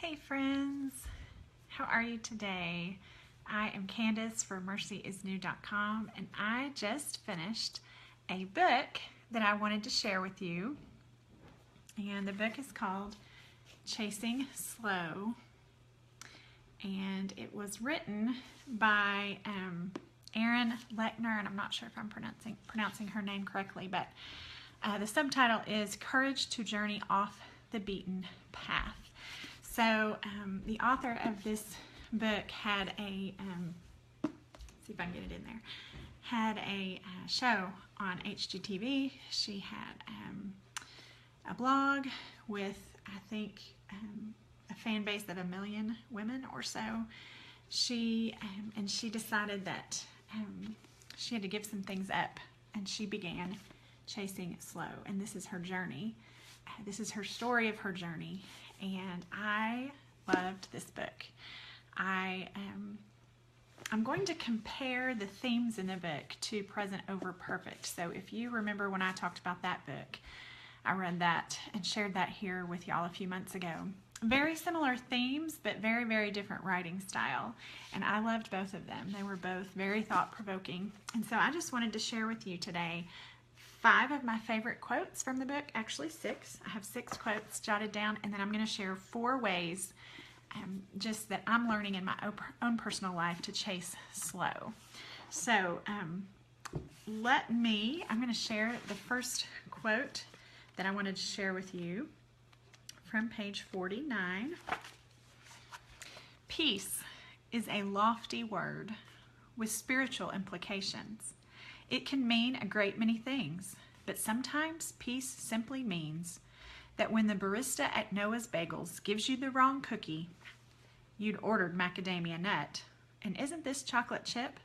Hey friends, how are you today? I am Candace for mercyisnew.com and I just finished a book that I wanted to share with you. And the book is called Chasing Slow, and it was written by Erin Lechner, and I'm not sure if I'm pronouncing her name correctly, but the subtitle is Courage to Journey Off the Beaten Path. So the author of this book had a, see if I can get it in there, had a show on HGTV. She had a blog with, I think, a fan base of 1 million women or so. She decided that she had to give some things up, and she began chasing slow. And this is her journey. This is her story of her journey, and I loved this book. I'm going to compare the themes in the book to Present Over Perfect. So if you remember when I talked about that book, I read that and shared that here with y'all a few months ago. Very similar themes, but very, very different writing style. And I loved both of them. They were both very thought-provoking. And so I just wanted to share with you today 5 of my favorite quotes from the book, actually 6. I have 6 quotes jotted down, and then I'm going to share 4 ways just that I'm learning in my own personal life to chase slow. So I'm going to share the first quote that I wanted to share with you from page 49. Peace is a lofty word with spiritual implications. It can mean a great many things, but sometimes peace simply means that when the barista at Noah's Bagels gives you the wrong cookie, you'd ordered macadamia nut, and isn't this chocolate chip?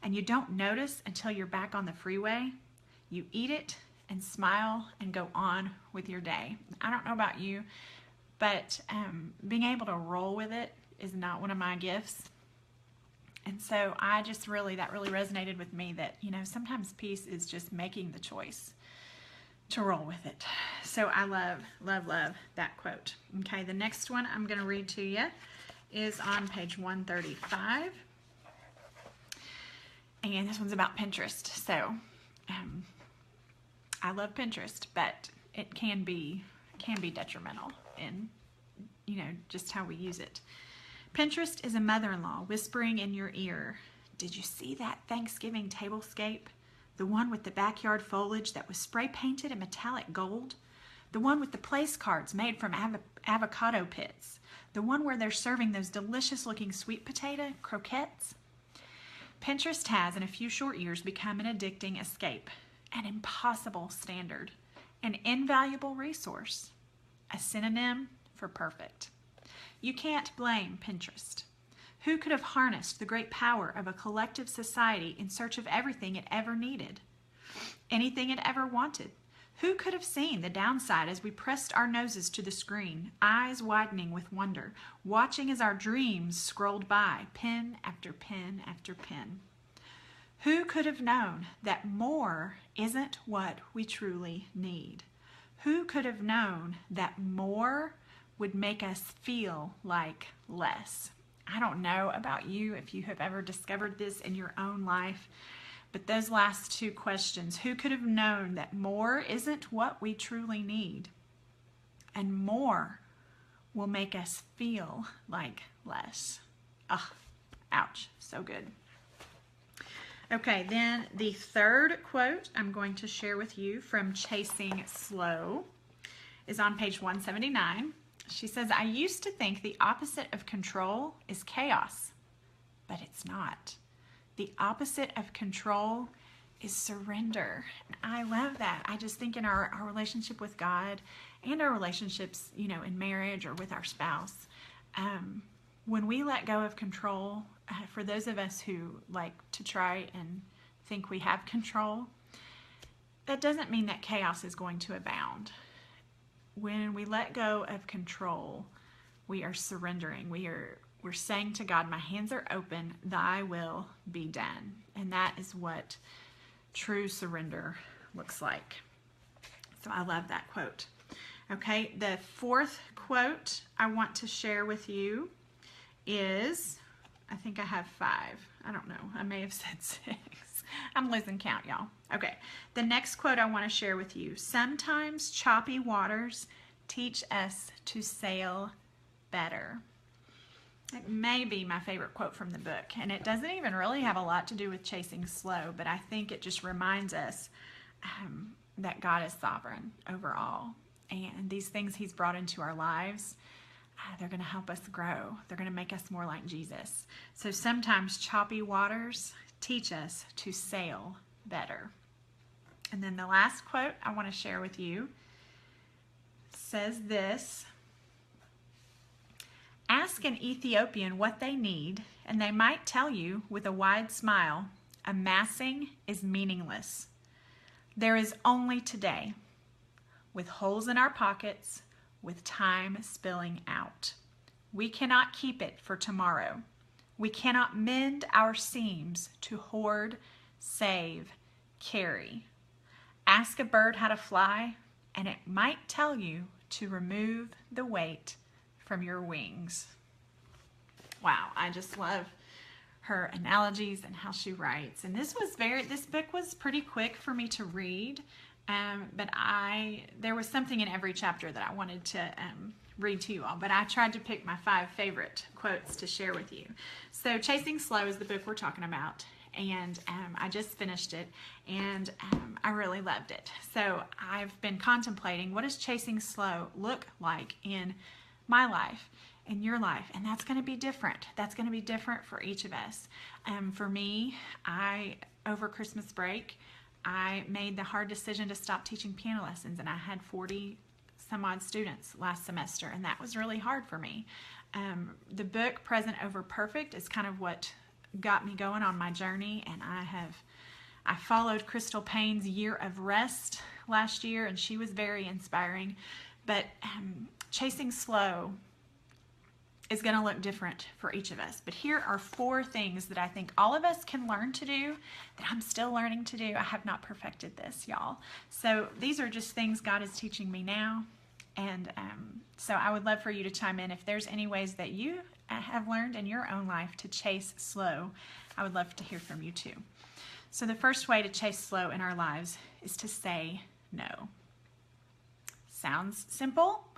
And you don't notice until you're back on the freeway. You eat it and smile and go on with your day. I don't know about you, but being able to roll with it is not one of my gifts. And so that really resonated with me that, sometimes peace is just making the choice to roll with it. So I love, love, love that quote. Okay, the next one I'm going to read to you is on page 135. And this one's about Pinterest. So I love Pinterest, but it can be detrimental in, just how we use it. Pinterest is a mother-in-law whispering in your ear, "Did you see that Thanksgiving tablescape? The one with the backyard foliage that was spray painted in metallic gold? The one with the place cards made from avocado pits? The one where they're serving those delicious looking sweet potato croquettes?" Pinterest has, in a few short years, become an addicting escape, an impossible standard, an invaluable resource, a synonym for perfect. You can't blame Pinterest. Who could have harnessed the great power of a collective society in search of everything it ever needed? Anything it ever wanted? Who could have seen the downside as we pressed our noses to the screen, eyes widening with wonder, watching as our dreams scrolled by, pen after pen after pen? Who could have known that more isn't what we truly need? Who could have known that more would make us feel like less? I don't know about you if you have ever discovered this in your own life, but those last 2 questions, who could have known that more isn't what we truly need, and more will make us feel like less? Ugh, ouch, so good. Okay, then the third quote I'm going to share with you from Chasing Slow is on page 179. She says, "I used to think the opposite of control is chaos, but it's not. The opposite of control is surrender." And I love that. I just think in our relationship with God and our relationships, in marriage or with our spouse, when we let go of control, for those of us who like to try and think we have control, that doesn't mean that chaos is going to abound. When we let go of control, we are surrendering. We're saying to God, "My hands are open, thy will be done." And that is what true surrender looks like. So I love that quote. Okay, the fourth quote I want to share with you is, I think I have 5. I don't know. I may have said 6. I'm losing count, y'all. Okay, the next quote I want to share with you. Sometimes choppy waters teach us to sail better. It may be my favorite quote from the book, and it doesn't even really have a lot to do with chasing slow, but I think it just reminds us that God is sovereign over all, and these things He's brought into our lives, they're going to help us grow. They're going to make us more like Jesus. So sometimes choppy waters teach us to sail better. And then the last quote I want to share with you says this: ask an Ethiopian what they need, and they might tell you with a wide smile, amassing is meaningless. There is only today, with holes in our pockets, with time spilling out. We cannot keep it for tomorrow. We cannot mend our seams to hoard, save, carry. Ask a bird how to fly, and it might tell you to remove the weight from your wings. Wow, I just love her analogies and how she writes. And this book was pretty quick for me to read, but there was something in every chapter that I wanted to read to you all, but I tried to pick my 5 favorite quotes to share with you. So Chasing Slow is the book we're talking about, and I just finished it, and I really loved it. So I've been contemplating, what does chasing slow look like in my life, in your life? And that's going to be different. That's going to be different for each of us. For me, over Christmas break, I made the hard decision to stop teaching piano lessons, and I had 40 some odd students last semester, and that was really hard for me. The book Present Over Perfect is kind of what got me going on my journey, and I followed Crystal Payne's Year of Rest last year, and she was very inspiring. But chasing slow is going to look different for each of us. But here are 4 things that I think all of us can learn to do, that I'm still learning to do. I have not perfected this, y'all. So these are just things God is teaching me now. And so I would love for you to chime in if there's any ways that you have learned in your own life to chase slow. I would love to hear from you too. So the first way to chase slow in our lives is to say no. Sounds simple,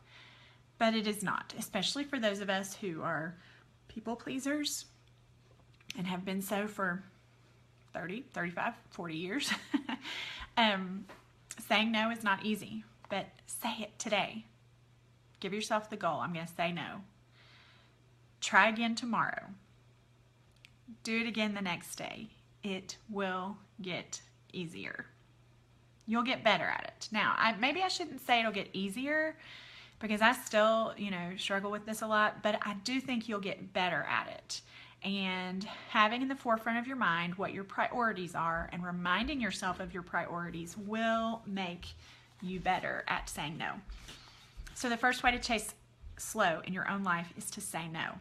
but it is not, especially for those of us who are people pleasers and have been so for 30, 35, 40 years. Saying no is not easy, but say it today. Give yourself the goal. I'm going to say no. Try again tomorrow. Do it again the next day. It will get easier. You'll get better at it. Now, maybe I shouldn't say it'll get easier, because I still, struggle with this a lot, but I do think you'll get better at it. And having in the forefront of your mind what your priorities are and reminding yourself of your priorities will make you better at saying no. So the first way to chase slow in your own life is to say no.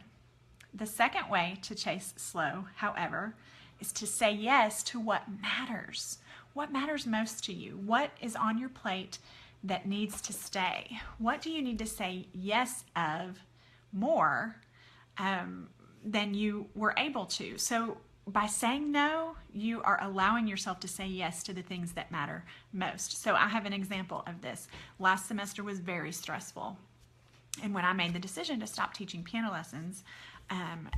The second way to chase slow, however, is to say yes to what matters. What matters most to you? What is on your plate that needs to stay? What do you need to say yes of more than you were able to? So by saying no, you are allowing yourself to say yes to the things that matter most. So I have an example of this. Last semester was very stressful. And when I made the decision to stop teaching piano lessons,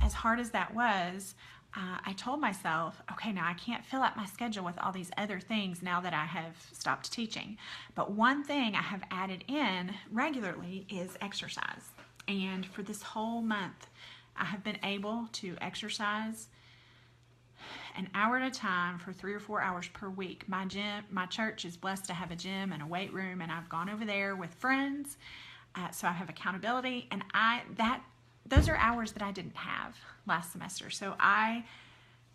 as hard as that was, I told myself, okay, now I can't fill up my schedule with all these other things now that I have stopped teaching. But one thing I have added in regularly is exercise. And for this whole month, I have been able to exercise an hour at a time for 3 or 4 hours per week. My church is blessed to have a gym and a weight room, and I've gone over there with friends, so I have accountability, and those are hours that I didn't have last semester. So I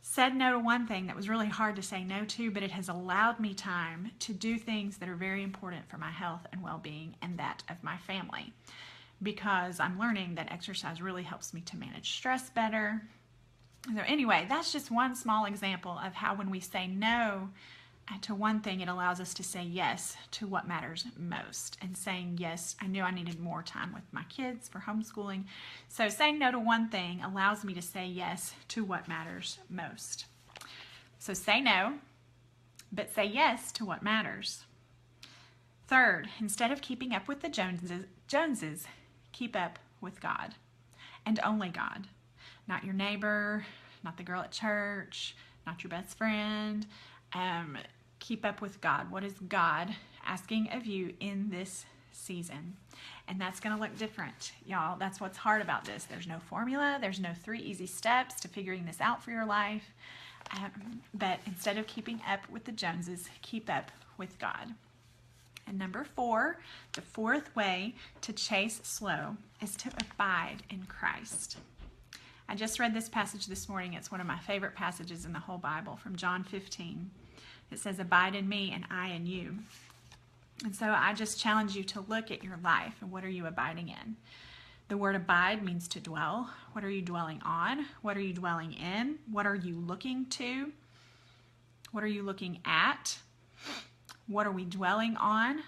said no to one thing that was really hard to say no to, but it has allowed me time to do things that are very important for my health and well-being and that of my family, because I'm learning that exercise really helps me to manage stress better. So anyway, that's just one small example of how when we say no to one thing, it allows us to say yes to what matters most. And saying yes, I knew I needed more time with my kids for homeschooling. So saying no to one thing allows me to say yes to what matters most. So say no, but say yes to what matters. Third, instead of keeping up with the Joneses, keep up with God, and only God. Not your neighbor, not the girl at church, not your best friend. Keep up with God. What is God asking of you in this season? And that's going to look different, y'all. That's what's hard about this. There's no formula. There's no 3 easy steps to figuring this out for your life. But instead of keeping up with the Joneses, keep up with God. And number 4, the 4th way to chase slow is to abide in Christ. I just read this passage this morning. It's one of my favorite passages in the whole Bible, from John 15. It says, abide in me and I in you. And so I just challenge you to look at your life and what are you abiding in? The word abide means to dwell. What are you dwelling on? What are you dwelling in? What are you looking to? What are you looking at? What are we dwelling on?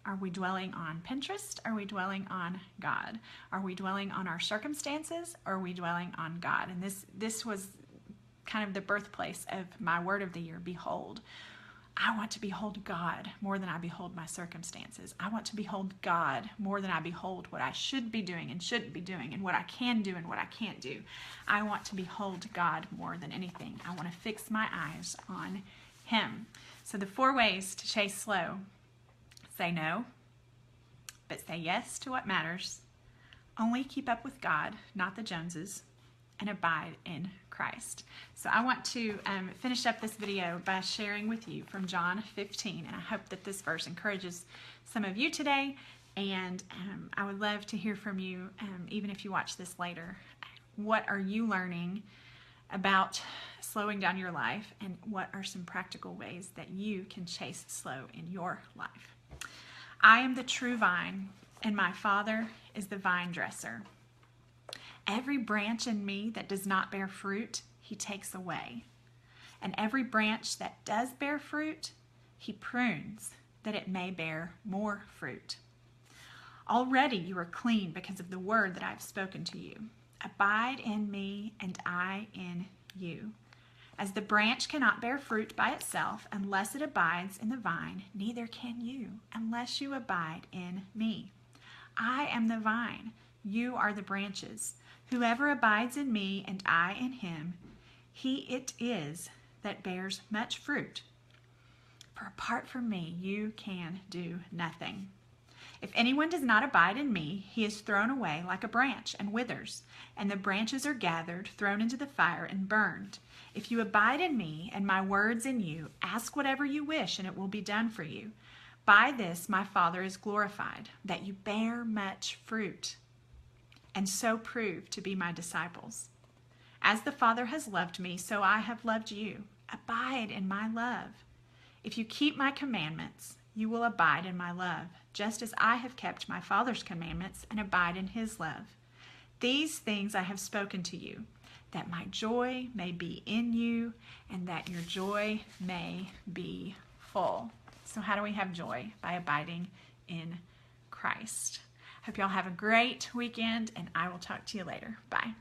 Are we dwelling on Pinterest? Are we dwelling on God? Are we dwelling on our circumstances? Or are we dwelling on God? And this was kind of the birthplace of my word of the year, behold. I want to behold God more than I behold my circumstances. I want to behold God more than I behold what I should be doing and shouldn't be doing, and what I can do and what I can't do. I want to behold God more than anything. I want to fix my eyes on Him. So the 4 ways to chase slow: say no, but say yes to what matters. Only keep up with God, not the Joneses, and abide in Christ. So I want to finish up this video by sharing with you from John 15, and I hope that this verse encourages some of you today, and I would love to hear from you, even if you watch this later. What are you learning about slowing down your life, and what are some practical ways that you can chase slow in your life? I am the true vine, and my Father is the vine dresser. Every branch in me that does not bear fruit, He takes away. And every branch that does bear fruit, He prunes, that it may bear more fruit. Already you are clean because of the word that I have spoken to you. Abide in me, and I in you. As the branch cannot bear fruit by itself unless it abides in the vine, neither can you unless you abide in me. I am the vine, you are the branches. Whoever abides in me and I in him, he it is that bears much fruit. For apart from me, you can do nothing. If anyone does not abide in me, he is thrown away like a branch and withers, and the branches are gathered, thrown into the fire, and burned. If you abide in me, and my words in you, ask whatever you wish, and it will be done for you. By this my Father is glorified, that you bear much fruit, and so prove to be my disciples. As the Father has loved me, so I have loved you. Abide in my love. If you keep my commandments, you will abide in my love, just as I have kept my Father's commandments and abide in his love. These things I have spoken to you, that my joy may be in you, and that your joy may be full. So how do we have joy? By abiding in Christ. Hope y'all have a great weekend, and I will talk to you later. Bye.